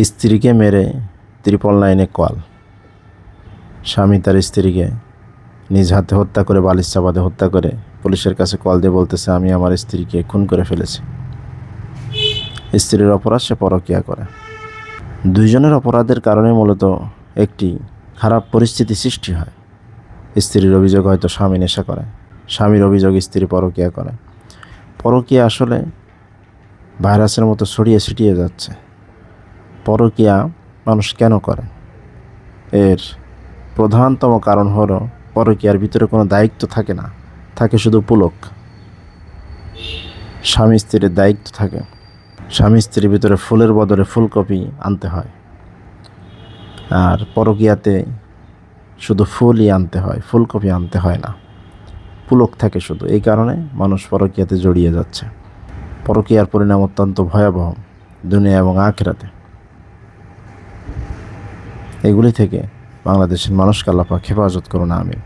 স্ত্রীকে মেরে 999 কল। স্বামী তার স্ত্রীকে নিজ হাতে হত্যা করে, বালিশ চাপাতে হত্যা করে পুলিশের কাছে কল দিয়ে বলতেছে, আমি আমার স্ত্রীকে খুন করে ফেলেছি। স্ত্রীর অপরাধ, সে পরকীয়া করে। দুইজনের অপরাধের কারণে মূলত একটি খারাপ পরিস্থিতি সৃষ্টি হয়। স্ত্রীর অভিযোগ হয়তো স্বামী নেশা করে, স্বামীর অভিযোগ স্ত্রী পরকীয়া করে। পরকীয়া আসলে ভাইরাসের মতো ছড়িয়ে ছিটিয়ে যাচ্ছে। পরকীয়া মানুষ কেন করে? এর প্রধানতম কারণ হলো পরকীয়ার ভিতরে কোনো দায়িত্ব থাকে না, থাকে শুধু পুলক। স্বামী স্ত্রীর দায়িত্ব থাকে। স্বামী স্ত্রীর ভিতরে ফুলের বদলে ফুলকপি আনতে হয়, আর পরকীয়াতে শুধু ফুলই আনতে হয়, ফুলকপি আনতে হয় না, পুলক থাকে শুধু। এই কারণে মানুষ পরকীয়াতে জড়িয়ে যাচ্ছে। পরকীয়ার পরিণাম অত্যন্ত ভয়াবহ দুনিয়া এবং আখিরাতে। এগুলি থেকে বাংলাদেশের মানুষকে আল্লাহ পাক হেফাজত করুন, আমিন।